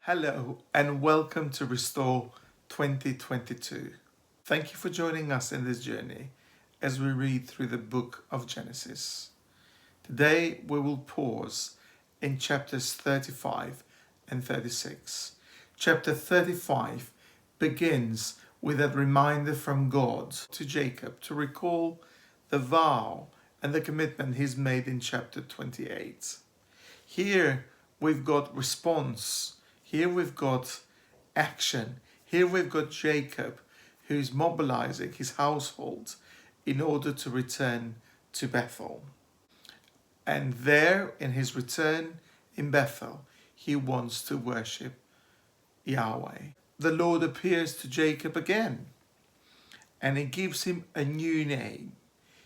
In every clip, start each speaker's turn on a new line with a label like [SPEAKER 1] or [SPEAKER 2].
[SPEAKER 1] Hello and welcome to Restore 2022. Thank you for joining us in this journey as we read through the book of Genesis. Today we will pause in chapters 35 and 36. Chapter 35 begins with a reminder from God to Jacob to recall the vow and the commitment he's made in chapter 28. Here we've got response. Here we've got action. Here we've got Jacob who's mobilizing his household in order to return to Bethel. And there, in his return in Bethel, he wants to worship Yahweh. The Lord appears to Jacob again and he gives him a new name.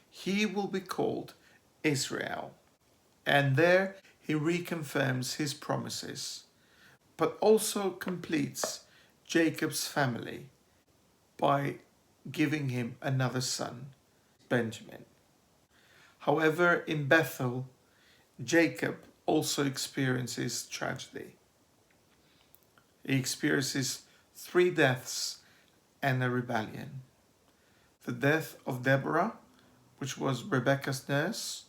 [SPEAKER 1] He will be called Israel. And there he reconfirms his promises, but also completes Jacob's family by giving him another son, Benjamin. However, in Bethel, Jacob also experiences tragedy. He experiences 3 deaths and a rebellion. The death of Deborah, which was Rebekah's nurse.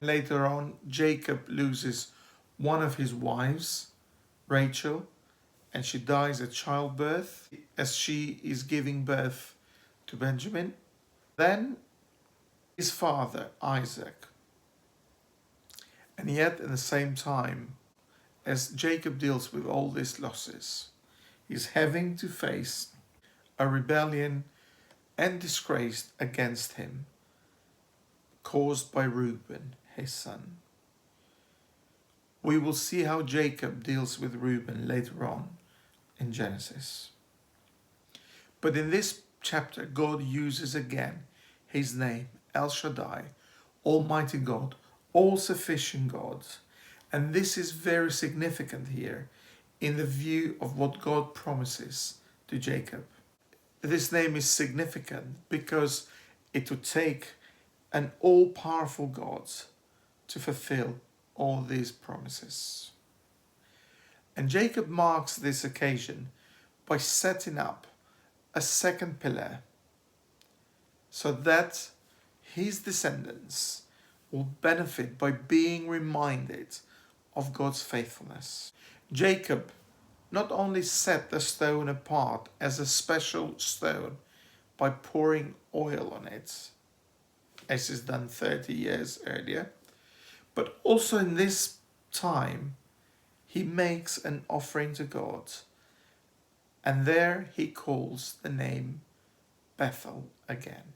[SPEAKER 1] Later on, Jacob loses one of his wives, Rachel, and she dies at childbirth as she is giving birth to Benjamin. Then his father, Isaac. And yet at the same time, as Jacob deals with all these losses, he's having to face a rebellion and disgrace against him caused by Reuben, his son. We will see how Jacob deals with Reuben later on in Genesis. But in this chapter, God uses again his name, El Shaddai, Almighty God, all-sufficient God. And this is very significant here in the view of what God promises to Jacob. This name is significant because it would take an all-powerful God to fulfill all these promises. And Jacob marks this occasion by setting up a second pillar so that his descendants will benefit by being reminded of God's faithfulness. Jacob not only set the stone apart as a special stone by pouring oil on it, as is done 30 years earlier, but also in this time he makes an offering to God, and there he calls the name Bethel again.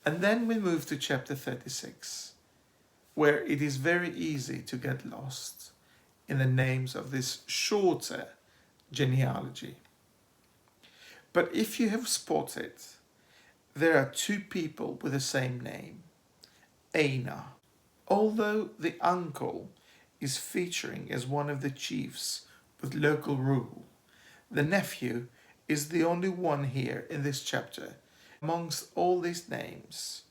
[SPEAKER 1] And then we move to chapter 36, where it is very easy to get lost in the names of this shorter genealogy. But if you have spotted, there are 2 people with the same name, Aner. Although the uncle is featuring as one of the chiefs with local rule, the nephew is the only one here in this chapter amongst all these names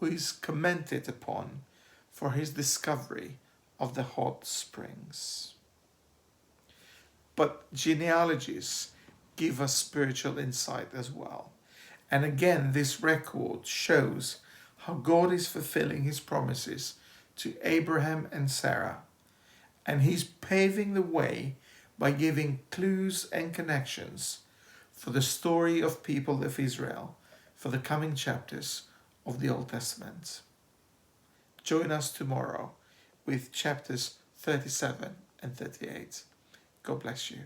[SPEAKER 1] who is commented upon for his discovery of the hot springs. But genealogies give us spiritual insight as well. And again, this record shows how God is fulfilling his promises to Abraham and Sarah. And he's paving the way by giving clues and connections for the story of people of Israel for the coming chapters of the Old Testament. Join us tomorrow with chapters 37 and 38. God bless you.